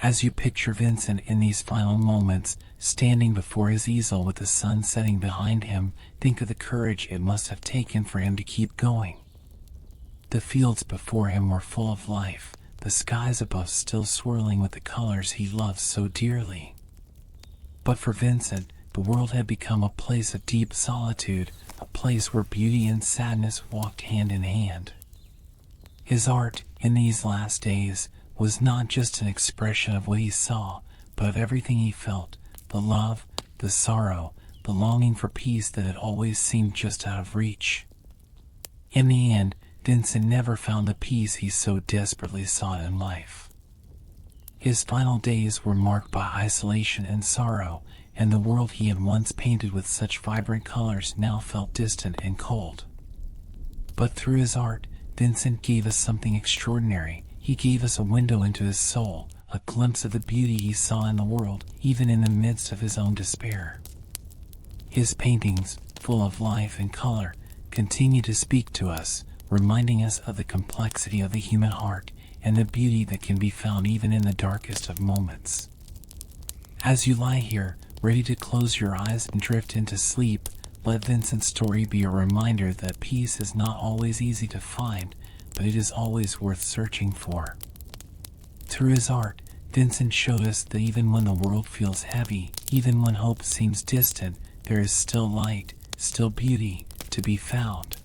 As you picture Vincent in these final moments, standing before his easel with the sun setting behind him, think of the courage it must have taken for him to keep going. The fields before him were full of life, the skies above still swirling with the colors he loved so dearly. But for Vincent, the world had become a place of deep solitude, a place where beauty and sadness walked hand in hand. His art, in these last days, was not just an expression of what he saw, but of everything he felt, the love, the sorrow, the longing for peace that had always seemed just out of reach. In the end, Vincent never found the peace he so desperately sought in life. His final days were marked by isolation and sorrow, and the world he had once painted with such vibrant colors now felt distant and cold. But through his art, Vincent gave us something extraordinary. He gave us a window into his soul, a glimpse of the beauty he saw in the world, even in the midst of his own despair. His paintings, full of life and color, continue to speak to us, reminding us of the complexity of the human heart and the beauty that can be found even in the darkest of moments. As you lie here, ready to close your eyes and drift into sleep, let Vincent's story be a reminder that peace is not always easy to find, but it is always worth searching for. Through his art, Vincent showed us that even when the world feels heavy, even when hope seems distant, there is still light, still beauty to be found.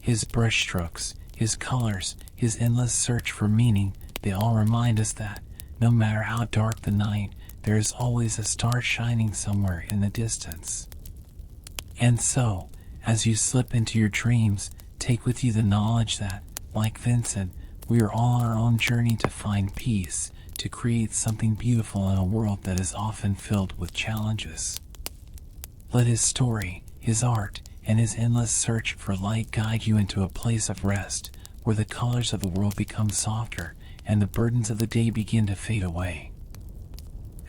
His brushstrokes, his colors, his endless search for meaning, they all remind us that, no matter how dark the night, there is always a star shining somewhere in the distance. And so, as you slip into your dreams, take with you the knowledge that, like Vincent, we are all on our own journey to find peace, to create something beautiful in a world that is often filled with challenges. Let his story, his art, and his endless search for light guide you into a place of rest, where the colors of the world become softer, and the burdens of the day begin to fade away.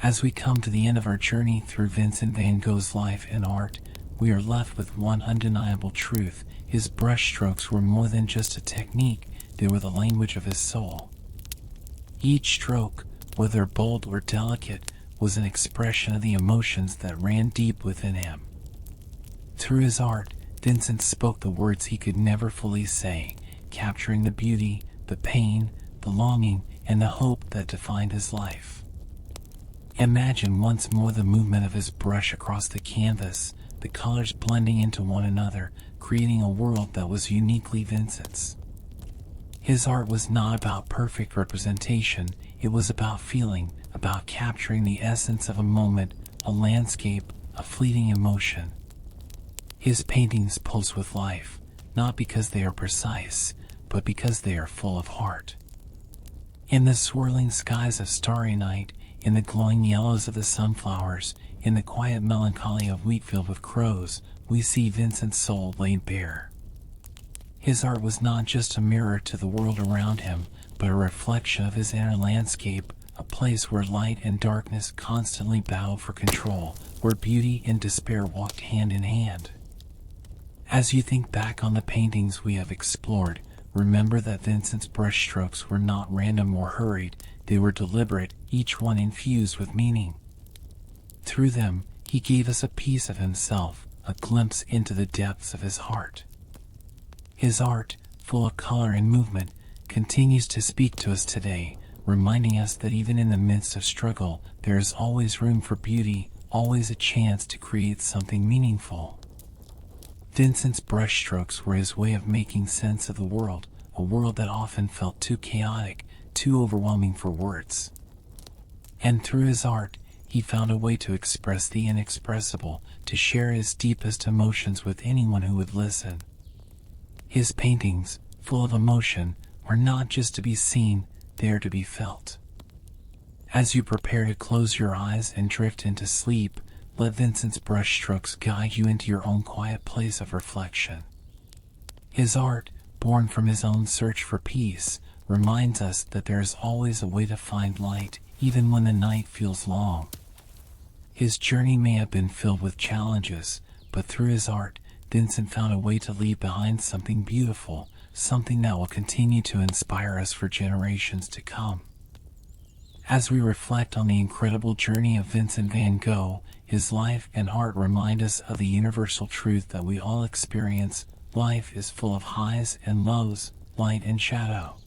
As we come to the end of our journey through Vincent van Gogh's life and art, we are left with one undeniable truth. His brushstrokes were more than just a technique, they were the language of his soul. Each stroke, whether bold or delicate, was an expression of the emotions that ran deep within him. Through his art, Vincent spoke the words he could never fully say, capturing the beauty, the pain, the longing, and the hope that defined his life. Imagine once more the movement of his brush across the canvas, the colors blending into one another, creating a world that was uniquely Vincent's. His art was not about perfect representation, it was about feeling, about capturing the essence of a moment, a landscape, a fleeting emotion. His paintings pulse with life, not because they are precise, but because they are full of heart. In the swirling skies of Starry Night, in the glowing yellows of the sunflowers, in the quiet melancholy of wheat field with crows, we see Vincent's soul laid bare. His art was not just a mirror to the world around him, but a reflection of his inner landscape, a place where light and darkness constantly battled for control, where beauty and despair walked hand in hand. As you think back on the paintings we have explored, remember that Vincent's brushstrokes were not random or hurried, they were deliberate, each one infused with meaning. Through them, he gave us a piece of himself, a glimpse into the depths of his heart. His art, full of color and movement, continues to speak to us today, reminding us that even in the midst of struggle, there is always room for beauty, always a chance to create something meaningful. Vincent's brushstrokes were his way of making sense of the world, a world that often felt too chaotic, too overwhelming for words. And through his art, he found a way to express the inexpressible, to share his deepest emotions with anyone who would listen. His paintings, full of emotion, are not just to be seen, they are to be felt. As you prepare to close your eyes and drift into sleep, let Vincent's brushstrokes guide you into your own quiet place of reflection. His art, born from his own search for peace, reminds us that there is always a way to find light, even when the night feels long. His journey may have been filled with challenges, but through his art, Vincent found a way to leave behind something beautiful, something that will continue to inspire us for generations to come. As we reflect on the incredible journey of Vincent van Gogh, his life and art remind us of the universal truth that we all experience: life is full of highs and lows, light and shadow.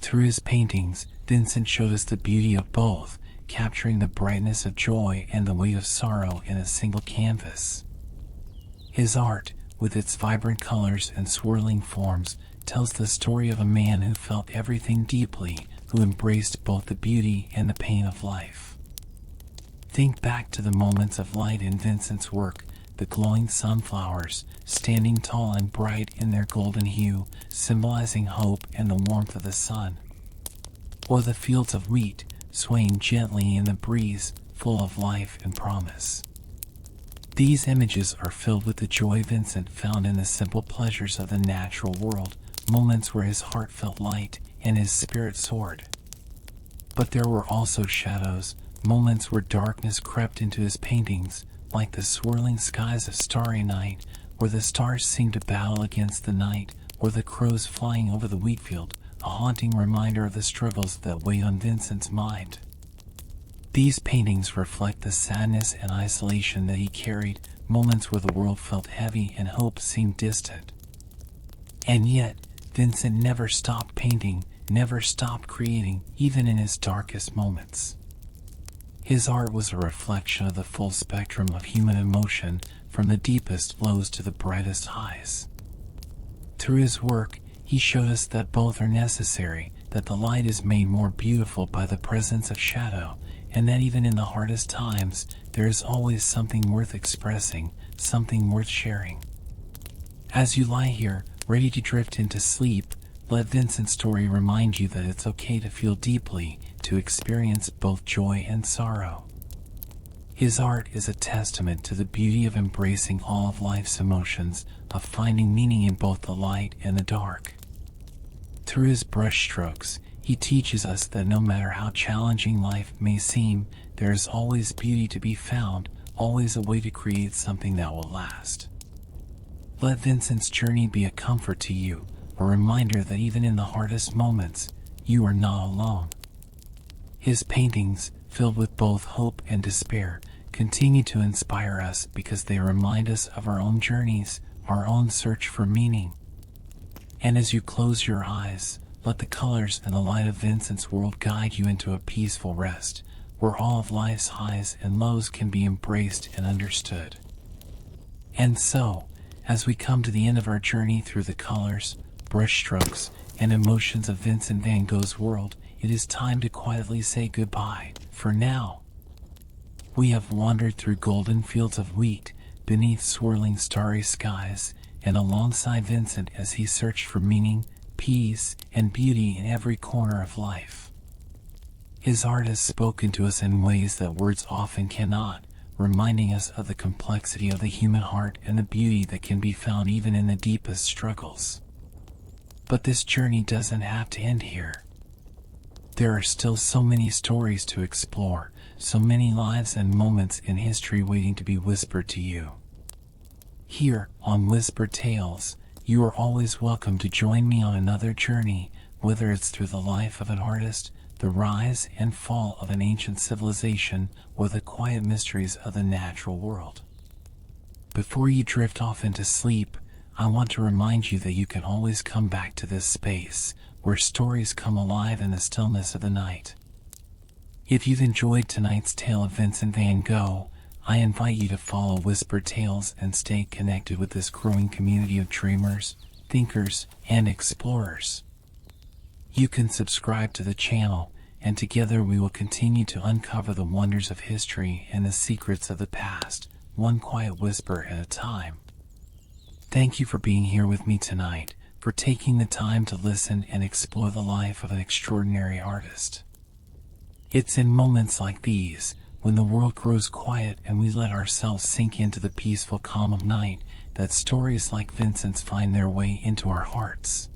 Through his paintings, Vincent showed us the beauty of both, capturing the brightness of joy and the weight of sorrow in a single canvas. His art, with its vibrant colors and swirling forms, tells the story of a man who felt everything deeply, who embraced both the beauty and the pain of life. Think back to the moments of light in Vincent's work, the glowing sunflowers, standing tall and bright in their golden hue, symbolizing hope and the warmth of the sun. Or the fields of wheat, swaying gently in the breeze, full of life and promise. These images are filled with the joy Vincent found in the simple pleasures of the natural world, moments where his heart felt light and his spirit soared. But there were also shadows, moments where darkness crept into his paintings, like the swirling skies of Starry Night, where the stars seemed to battle against the night, or the crows flying over the wheat field, a haunting reminder of the struggles that weighed on Vincent's mind. These paintings reflect the sadness and isolation that he carried, moments where the world felt heavy and hope seemed distant. And yet, Vincent never stopped painting, never stopped creating, even in his darkest moments. His art was a reflection of the full spectrum of human emotion, from the deepest lows to the brightest highs. Through his work, he showed us that both are necessary, that the light is made more beautiful by the presence of shadow, and that even in the hardest times, there is always something worth expressing, something worth sharing. As you lie here, ready to drift into sleep, let Vincent's story remind you that it's okay to feel deeply, to experience both joy and sorrow. His art is a testament to the beauty of embracing all of life's emotions, of finding meaning in both the light and the dark. Through his brushstrokes, he teaches us that no matter how challenging life may seem, there is always beauty to be found, always a way to create something that will last. Let Vincent's journey be a comfort to you, a reminder that even in the hardest moments, you are not alone. His paintings, filled with both hope and despair, continue to inspire us because they remind us of our own journeys, our own search for meaning. And as you close your eyes, let the colors and the light of Vincent's world guide you into a peaceful rest, where all of life's highs and lows can be embraced and understood. And so, as we come to the end of our journey through the colors, brushstrokes, and emotions of Vincent van Gogh's world, it is time to quietly say goodbye, for now. We have wandered through golden fields of wheat, beneath swirling starry skies, and alongside Vincent as he searched for meaning, peace, and beauty in every corner of life. His art has spoken to us in ways that words often cannot, reminding us of the complexity of the human heart and the beauty that can be found even in the deepest struggles. But this journey doesn't have to end here. There are still so many stories to explore, so many lives and moments in history waiting to be whispered to you. Here, on Whispered Tales, you are always welcome to join me on another journey, whether it's through the life of an artist, the rise and fall of an ancient civilization, or the quiet mysteries of the natural world. Before you drift off into sleep, I want to remind you that you can always come back to this space, where stories come alive in the stillness of the night. If you've enjoyed tonight's tale of Vincent van Gogh, I invite you to follow Whispered Tales and stay connected with this growing community of dreamers, thinkers, and explorers. You can subscribe to the channel, and together we will continue to uncover the wonders of history and the secrets of the past, one quiet whisper at a time. Thank you for being here with me tonight, for taking the time to listen and explore the life of an extraordinary artist. It's in moments like these, when the world grows quiet and we let ourselves sink into the peaceful calm of night, that stories like Vincent's find their way into our hearts.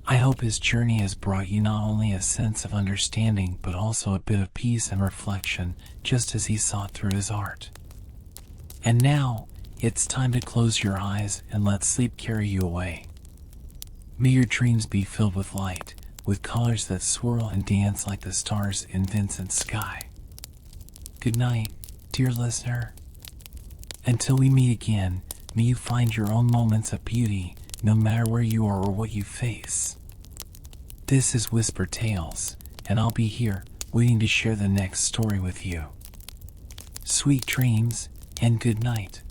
I hope his journey has brought you not only a sense of understanding but also a bit of peace and reflection, just as he sought through his art. And now, it's time to close your eyes and let sleep carry you away. May your dreams be filled with light, with colors that swirl and dance like the stars in Vincent's sky. Good night, dear listener. Until we meet again, may you find your own moments of beauty, no matter where you are or what you face. This is Whispered Tales, and I'll be here, waiting to share the next story with you. Sweet dreams, and good night.